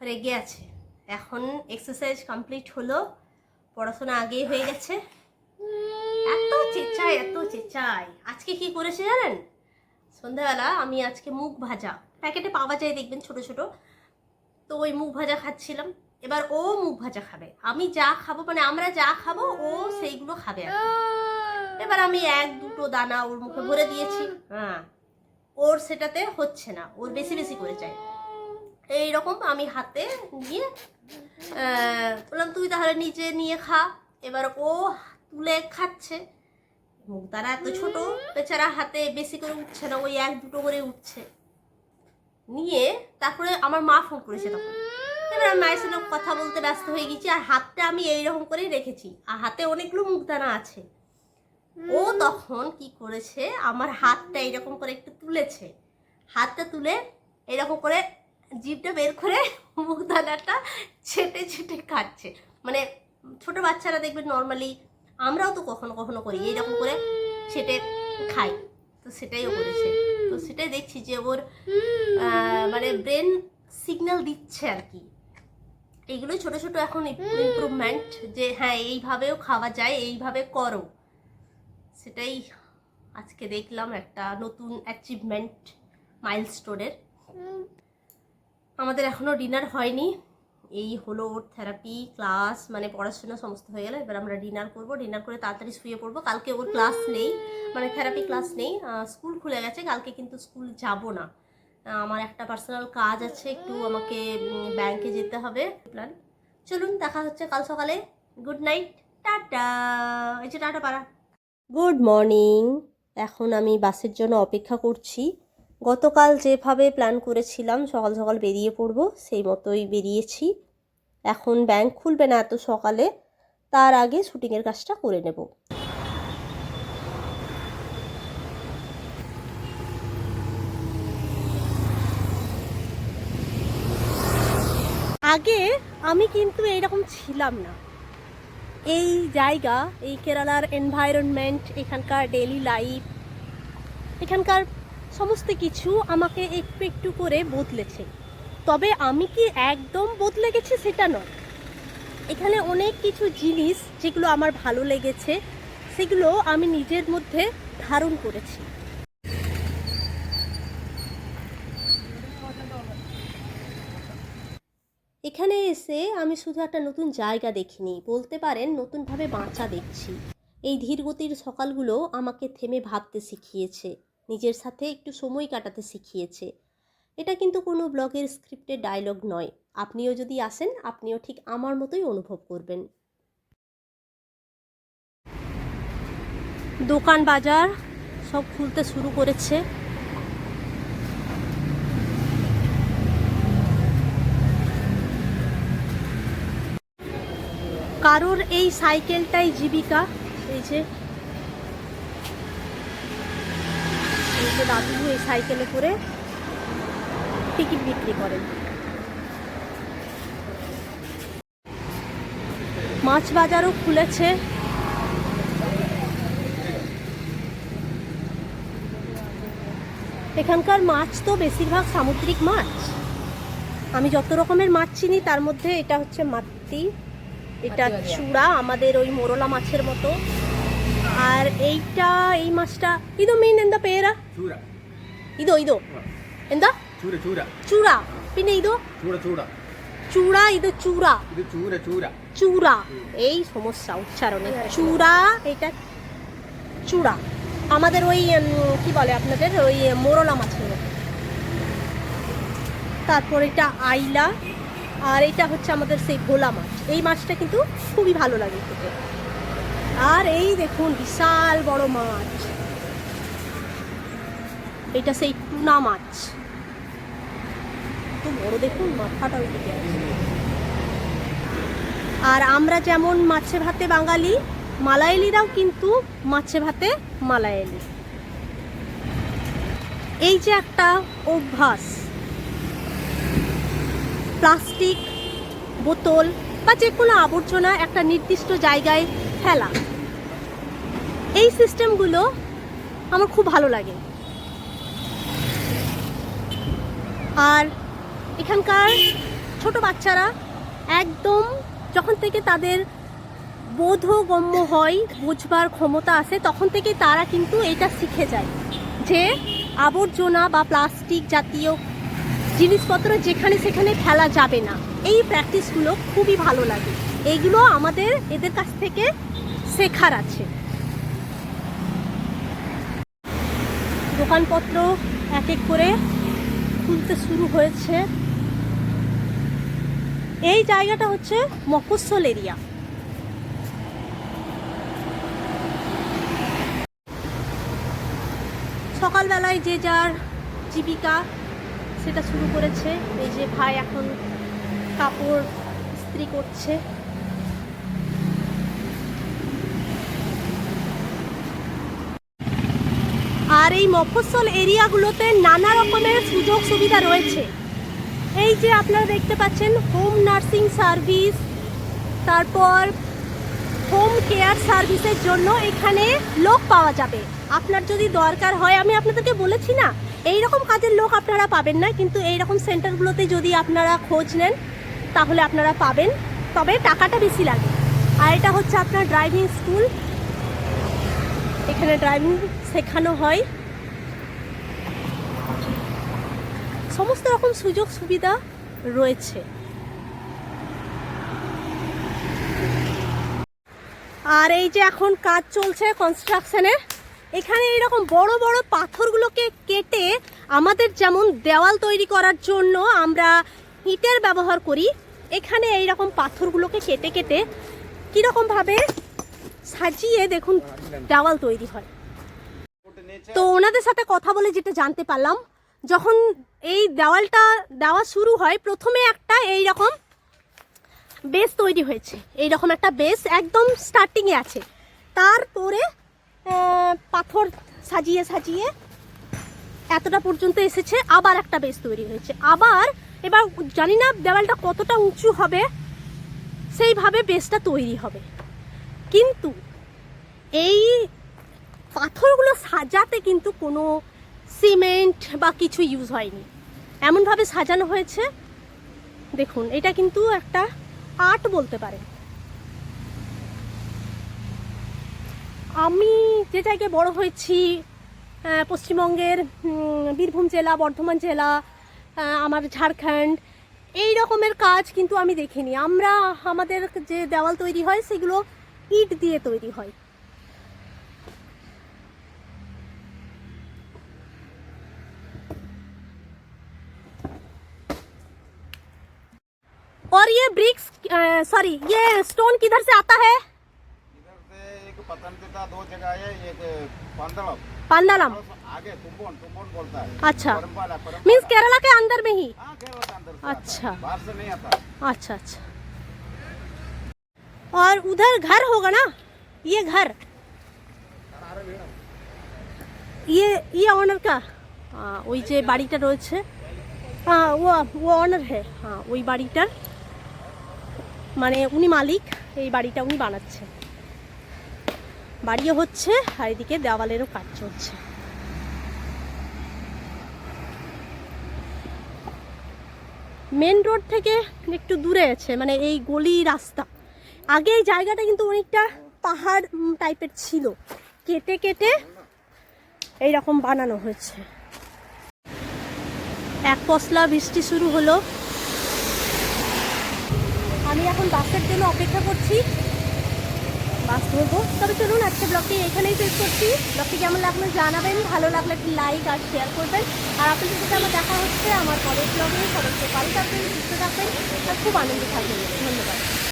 রেগে আছে। এখন এক্সারসাইজ কমপ্লিট হলো, পড়াশোনা আগেই হয়ে গেছে। এত চেঁচায়। আজকে কি করেছে জানেন? সন্ধ্যাবেলা আমি আজকে মুগ ভাজা, প্যাকেটে পাওয়া যায় দেখবেন ছোট ছোট, তো ওই মুগ ভাজা খাচ্ছিলাম। এবার ও মুগ ভাজা খাবে, আমি যা খাবো মানে আমরা যা খাবো ও সেইগুলো খাবে আর কি। এবার আমি এক দুটো দানা ওর মুখে ভরে দিয়েছি। হ্যাঁ, ওর সেটাতে হচ্ছে না, ওর বেশি বেশি করে চাই। এইরকম আমি হাতে নিয়ে বললাম তুই তাহলে নিচে নিয়ে খা। এবার ও তুলে খাচ্ছে। মুখ তারা এত ছোট, বেচারা হাতে বেশি করে উঠছে না, ওই এক দুটো করে উঠছে। নিয়ে তারপরে আমার মা ফোন করেছে তখন। এবার আমি মায়ের সঙ্গে কথা বলতে ব্যস্ত হয়ে গেছি, আর হাতটা আমি এইরকম করেই রেখেছি, আর হাতে অনেকগুলো মুখদানা আছে। ও তখন কি করেছে, আমার হাতটা এইরকম করে একটু তুলেছে, হাতটা তুলে এরকম করে জিভটা বের করে মুখদানাটা ছেটে ছেটে খাচ্ছে। মানে ছোট বাচ্চারা দেখবেন নর্মালি, আমরাও তো কখনো কখনো করি এইরকম করে ছেটে খাই, তো সেটাইও করেছে। তো সেটাই দেখছি যে ওর মানে ব্রেন সিগন্যাল দিচ্ছে আর কি। এইগুলোই ছোট ছোট এখন ইমপ্রুভমেন্ট, যে হ্যাঁ এইভাবেও খাওয়া যায়, এইভাবে করো। সেটাই আজকে দেখলাম একটা নতুন অ্যাচিভমেন্ট মাইলস্টোনের। আমাদের এখনো ডিনার হয়নি, এই হলো ওর থেরাপি ক্লাস, মানে পড়াশোনা সমস্ত হয়ে গেলে এবার আমরা ডিনার করব। ডিনার করে তাড়াতাড়ি শুয়ে পড়বো। কালকে ওর ক্লাস নেই, মানে থেরাপি ক্লাস নেই, স্কুল খুলে গেছে। কালকে কিন্তু স্কুল যাব না, আমার একটা পার্সোনাল কাজ আছে, একটু আমাকে ব্যাংকে যেতে হবে। প্ল্যান, চলুন দেখা হচ্ছে কাল সকালে। Good night, tata. এই যে টাটা পাড়া। Good morning. এখন আমি বাসের জন্য অপেক্ষা করছি। গতকাল যেভাবে প্ল্যান করেছিলাম সকাল সকাল বেরিয়ে পড়ব, সেই মতোই বেরিয়েছি। এখন ব্যাংক খুলবে না এত সকালে, তার আগে শুটিংয়ের কাজটা করে নেব। আগে আমি কিন্তু এইরকম ছিলাম না। এই জায়গা, এই কেরালার এনভায়রনমেন্ট, এখানকার ডেইলি লাইফ, এখানকার সমস্ত কিছু আমাকে একটু একটু করে বদলেছে। তবে আমি কি একদম বদলে গেছি সেটা নয়। এখানে অনেক কিছু জিনিস যেগুলো আমার ভালো লেগেছে, সেগুলো আমি নিজের মধ্যে ধারণ করেছি। এখানে এসে আমি শুধু একটা নতুন জায়গা দেখিনি, বলতে পারেন নতুনভাবে বাঁচা দেখছি। এই ধীরগতির সকালগুলো আমাকে থেমে ভাবতে শিখিয়েছে, নিজের সাথে একটু সময় কাটাতে শিখিয়েছে। এটা কিন্তু কোনো ব্লগের স্ক্রিপ্টের ডায়লগ নয়। আপনিও যদি আসেন, আপনিও ঠিক আমার মতোই অনুভব করবেন। দোকান বাজার সব খুলতে শুরু করেছে। কারোর এই সাইকেলটাই জীবিকা। এই যে দাদু এই সাইকেলে করে টিকিট বিক্রি করেন। মাছ বাজারও খুলেছে। এখানকার মাছ তো বেশিরভাগ সামুদ্রিক মাছ। আমি যত রকমের মাছ চিনি তার মধ্যে এটা হচ্ছে মাত্তি, এটা চূড়া, আমাদের ওই মোরলা মাছের মতো। আর এইটা, এই মাছটা ইদো মীন ಎಂದ പേര ইদো ইদো ಎಂದ চূড়া പിന്നെ ইদো চূড়া, ইদো চূড়া, চূড়া। এই সমস্যা উচ্চারণে, চূড়া, এটা চূড়া। আমাদের ওই কি বলে আপনাদের ওই মোরলা মাছের মতো। তারপর এটা আইলা, আর এটা হচ্ছে আমাদের সেই ভোলা মাছ। এই মাছটা কিন্তু খুবই ভালো লাগে খেতে। আর এই দেখুন বিশাল বড় মাছ, এটা সেই টুনা মাছ, তো বড় দেখুন, মাথাটা ওইদিকে আছে। আর আমরা যেমন মাছে ভাতে বাঙালি, মালায়ালিরাও কিন্তু মাছে ভাতে মালায়ালি। এই যে একটা অভ্যাস, প্লাস্টিক বোতল বা যে কোনো আবর্জনা একটা নির্দিষ্ট জায়গায় ফেলা, এই সিস্টেমগুলো আমার খুব ভালো লাগে। আর এখানকার ছোট বাচ্চারা একদম যখন থেকে তাদের বোধগম্য হয়, বুঝবার ক্ষমতা আসে, তখন থেকে তারা কিন্তু এটা শিখে যায় যে আবর্জনা বা প্লাস্টিক জাতীয় জিনিসপত্র যেখানে সেখানে ফেলা যাবে না। এই প্র্যাকটিসগুলো খুবই ভালো লাগে, এইগুলো আমাদের এদের কাছ থেকে শেখার আছে। দোকানপত্র এক এক করে খুলতে শুরু হয়েছে। এই জায়গাটা হচ্ছে মফস্বল এরিয়া। সকালবেলায় যে যার জীবিকা সেটা শুরু করেছে। এই যে ভাই এখন কাপড় ইস্ত্রি করছে। আর এই মফস্বল এরিয়াগুলোতে নানা রকমের সুযোগ সুবিধা রয়েছে। এই যে আপনারা দেখতে পাচ্ছেন হোম নার্সিং সার্ভিস, তারপর হোম কেয়ার সার্ভিসের জন্য এখানে লোক পাওয়া যাবে। আপনার যদি দরকার হয়, আমি আপনাদেরকে বলেছি না এই রকম কাজের লোক আপনারা পাবেন না, কিন্তু এই রকম সেন্টারগুলোতে যদি আপনারা খোঁজ নেন তাহলে আপনারা পাবেন, তবে টাকাটা বেশি লাগে। আর এটা হচ্ছে আপনার ড্রাইভিং স্কুল, এখানে ড্রাইভিং শেখানো হয়। সমস্ত রকম সুযোগ সুবিধা রয়েছে। আর এই যে এখন কাজ চলছে কনস্ট্রাকশনের, এখানে এইরকম বড় বড় পাথরগুলোকে কেটে আমাদের যেমন দেওয়াল তৈরি করার জন্য আমরা ইটের ব্যবহার করি, এখানে এইরকম পাথরগুলোকে কেটে কেটে কীরকমভাবে সাজিয়ে দেখুন দেওয়াল তৈরি হয়। তো ওনাদের সাথে কথা বলে যেটা জানতে পারলাম, যখন এই দেওয়ালটা দেওয়া শুরু হয় প্রথমে একটা এইরকম বেস তৈরি হয়েছে, এইরকম একটা বেস একদম স্টার্টিংয়ে আছে, তারপরে পাথর সাজিয়ে সাজিয়ে এতটা পর্যন্ত এসেছে, আবার একটা বেস তৈরি হয়েছে। আবার এবার জানি না দেওয়ালটা কতটা উঁচু হবে, সেইভাবে বেসটা তৈরি হবে। কিন্তু এই পাথরগুলো সাজাতে কিন্তু কোনো সিমেন্ট বা কিছু ইউজ হয়নি, এমনভাবে সাজানো হয়েছে। দেখুন এটা কিন্তু একটা আর্ট বলতে পারে। আমি যে জায়গায় বড় হয়েছি, পশ্চিমবঙ্গের বীরভূম জেলা, বর্ধমান জেলা, আমার ঝাড়খণ্ড, এই রকমের কাজ কিন্তু আমি দেখিনি। আমরা আমাদের যে দেওয়াল তৈরি হয় সেগুলো ইট দিয়ে তৈরি হয়। और ये ब्रिक्स सॉरी ये स्टोन किधर से आता है? इधर से एक पतनतिट्टा दो जगह है, एक पांदलम पांडालम आगे तुंबोन बोलता है। अच्छा, परम्पाला मीन्स केरला के अंदर में ही। हाँ, केरला के अंदर से अच्छा। आता है, बाहर से नहीं आता। अच्छा अच्छा। और उधर घर होगा ना, ये घर, ये ऑनर का, हाँ ওই যে বাড়িটা রয়েছে, হ্যাঁ ও অনার হ্যাঁ, হ্যাঁ ওই বাড়িটার মানে উনি মালিক, এই বাড়িটা উনি বানাচ্ছে, বাড়িও হচ্ছে আর এদিকে দেওয়ালেরও কাজ চলছে। মেন রোড থেকে একটু দূরে আছে, মানে এই গলি রাস্তা। আগে এই জায়গাটা কিন্তু অনেকটা পাহাড় টাইপের ছিল, কেটে কেটে এইরকম বানানো হয়েছে। এক পশলা বৃষ্টি শুরু হলো। আমি এখন বাসের জন্য অপেক্ষা করছি, বাস ধরবো। তবে চলুন আজকে ব্লগটি এখানেই শেষ করছি। ব্লগটি কেমন লাগলো জানাবেন, ভালো লাগলে একটি লাইক আর শেয়ার করবেন। আর আপনাদের সাথে আমার দেখা হচ্ছে আমার পরের ব্লগে। সবাইকে ভালো থাকবেন, সুস্থ থাকবেন আর খুব আনন্দ থাকবেন। ধন্যবাদ।